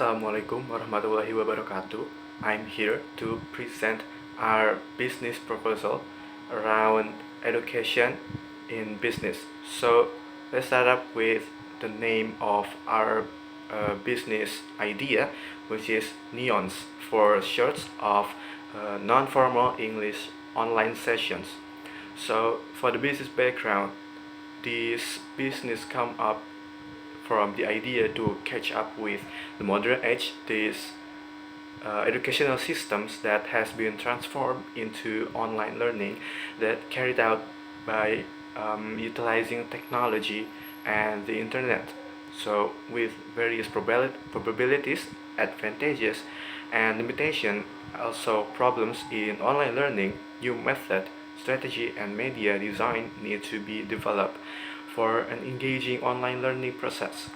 Assalamualaikum warahmatullahi wabarakatuh. I'm here to present our business proposal around education in business. So let's start up with the name of our business idea, which is NEONS for short of non-formal English online sessions. So for the business background, this business come up from the idea to catch up with the modern age, these educational systems that has been transformed into online learning that carried out by utilizing technology and the internet. So with various probabilities, advantages, and limitation, also problems in online learning, new method, strategy, and media design need to be developed for an engaging online learning process.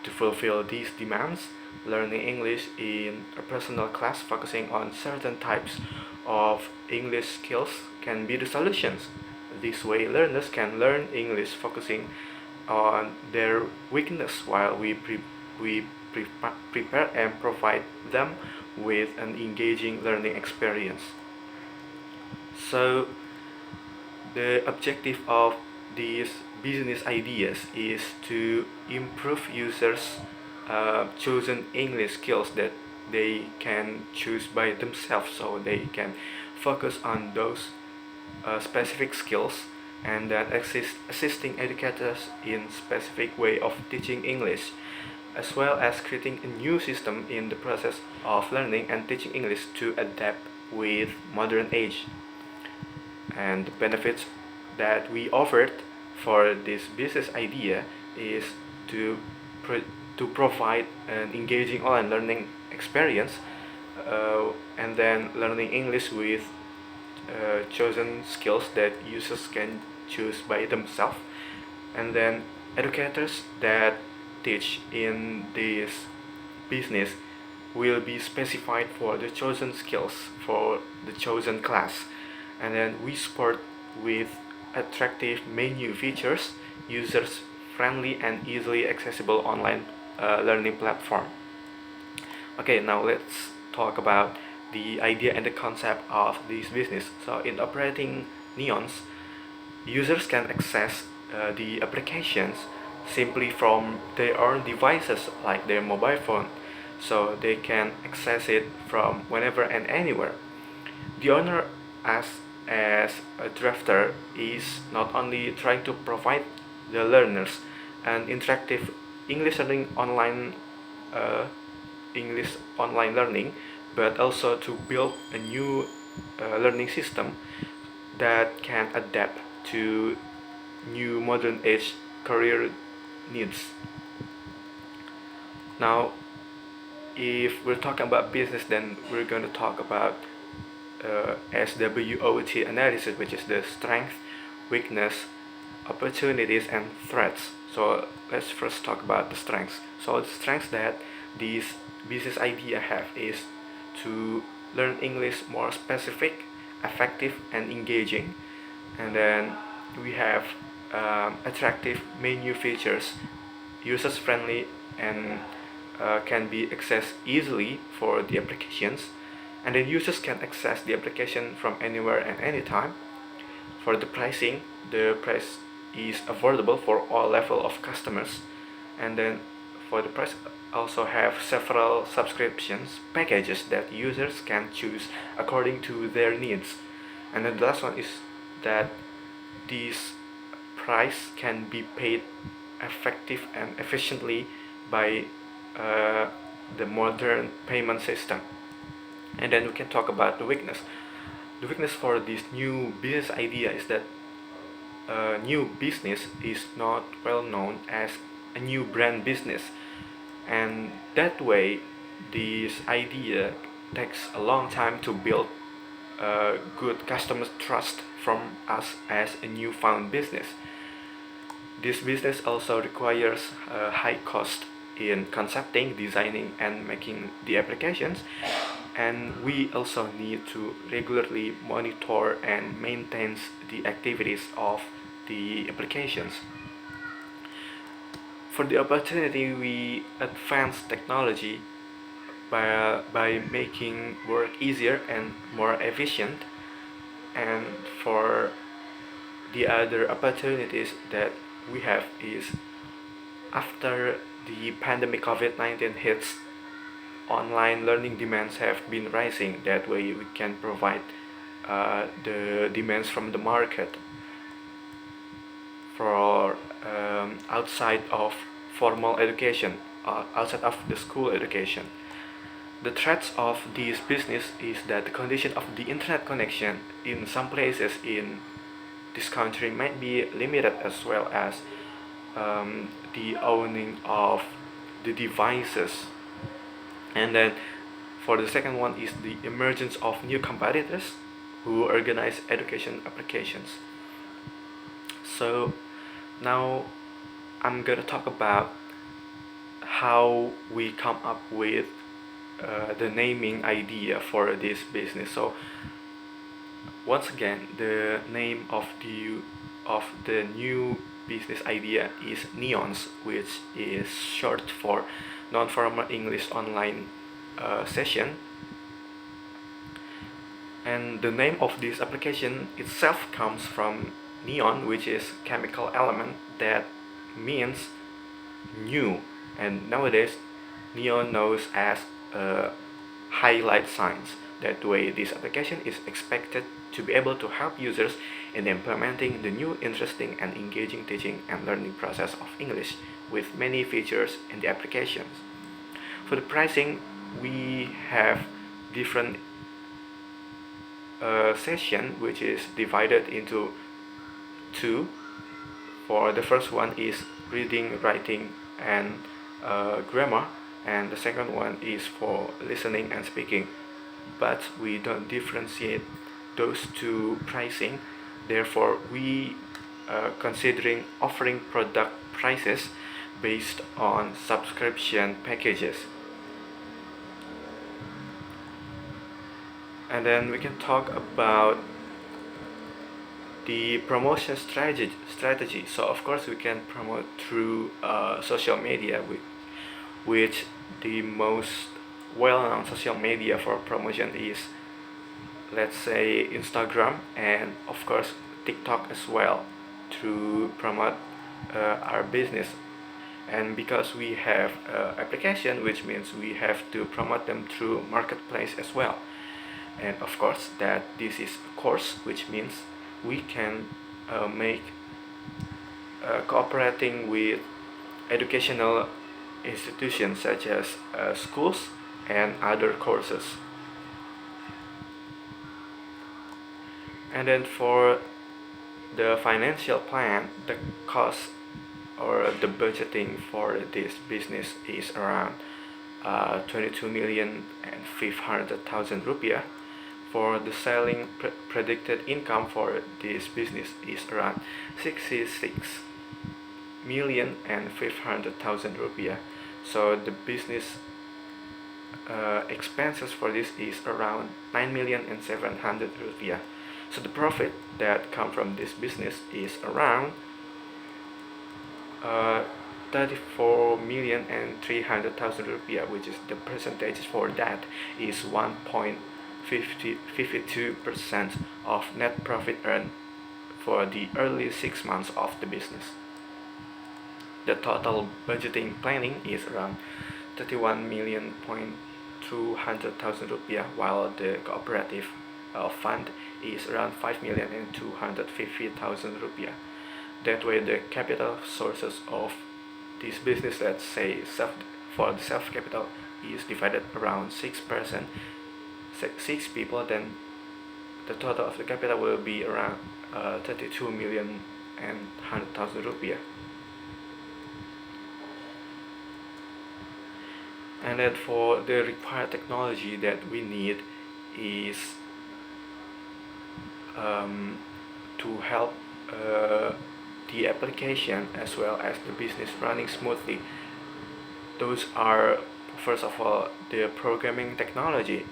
To fulfill these demands, learning English in a personal class focusing on certain types of English skills can be the solutions. This way, learners can learn English focusing on their weakness while we prepare and provide them with an engaging learning experience. So, the objective of these business ideas is to improve users' chosen English skills that they can choose by themselves, so they can focus on those specific skills and that assisting educators in specific way of teaching English, as well as creating a new system in the process of learning and teaching English to adapt with modern age. And the benefits that we offered for this business idea is to to provide an engaging online learning experience, and then learning English with chosen skills that users can choose by themselves, and then educators that teach in this business will be specified for the chosen skills for the chosen class, and then we support with attractive menu features, users friendly and easily accessible online learning platform. Okay, now let's talk about the idea and the concept of this business. So in operating Neons, users can access the applications simply from their own devices like their mobile phone, so they can access it from whenever and anywhere. The owner as a drafter is not only trying to provide the learners an interactive English learning online uh, English online learning, but also to build a new learning system that can adapt to new modern age career needs. Now, if we're talking about business, then we're going to talk about SWOT analysis, which is the strength, weakness, opportunities, and threats. So let's first talk about the strengths. So the strengths that this business idea have is to learn English more specific, effective, and engaging. And then we have attractive menu features, users friendly, and can be accessed easily for the applications, and then users can access the application from anywhere and anytime. For the pricing, the price is affordable for all level of customers, and then for the price also have several subscriptions packages that users can choose according to their needs. And then the last one is that this price can be paid effective and efficiently by the modern payment system. And then we can talk about the weakness. The weakness for this new business idea is that a new business is not well known as a new brand business, and that way this idea takes a long time to build good customer trust from us as a newfound business. This business also requires a high cost in concepting, designing, and making the applications, and we also need to regularly monitor and maintain the activities of the applications. For the opportunity, we advance technology by making work easier and more efficient. And for the other opportunities that we have is after the pandemic COVID-19 hits, online learning demands have been rising. That way we can provide the demands from the market for outside of formal education, outside of the school education. The threats of this business is that the condition of the internet connection in some places in this country might be limited, as well as the owning of the devices. And then for the second one is the emergence of new competitors who organize education applications. So now I'm gonna talk about how we come up with the naming idea for this business. So once again, the name of the new business idea is Neons, which is short for non-formal English online session. And the name of this application itself comes from neon, which is chemical element that means new, and nowadays neon knows as highlight signs. That way this application is expected to be able to help users in implementing the new interesting and engaging teaching and learning process of English with many features in the applications. For the pricing, we have different session which is divided into two. For the first one is reading, writing, and grammar, and the second one is for listening and speaking. But we don't differentiate those two pricing. Therefore, we considering offering product prices based on subscription packages. And then we can talk about the promotion strategy. So of course we can promote through social media, which the most well-known social media for promotion is, let's say, Instagram, and of course TikTok as well, to promote our business. And because we have application, which means we have to promote them through marketplace as well. And of course that this is a course, which means we can make cooperating with educational institutions such as schools and other courses. And then for the financial plan, the cost or the budgeting for this business is around 22,500,000 rupiah. For the selling predicted income for this business is around 66,500,000 rupiah. So the business expenses for this is around 9,700,000 rupiah. So the profit that come from this business is around 34,300,000 rupiah, which is the percentage for that is 1.52% of net profit earned for the early 6 months of the business. The total budgeting planning is around 31,200,000 rupiah, while the cooperative fund is around 5,250,000 rupiah. That way the capital sources of this business, let's say for the self capital, is divided around 6%, 6 people, then the total of the capital will be around 32,100,000 rupiah. And then for the required technology that we need is to help the application as well as the business running smoothly. Those are, first of all, the programming technology,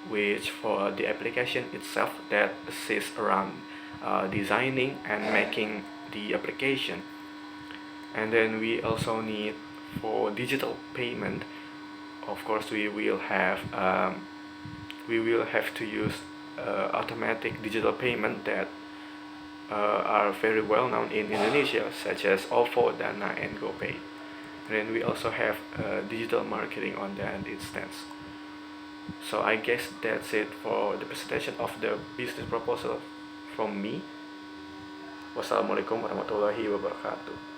which for the application itself that assists around designing and making the application. And then we also need for digital payment of course we will have to use automatic digital payment that are very well known in Indonesia, such as OVO, Dana, and GoPay. Then we also have digital marketing on that instance. So I guess that's it for the presentation of the business proposal from me. Wassalamualaikum warahmatullahi wabarakatuh.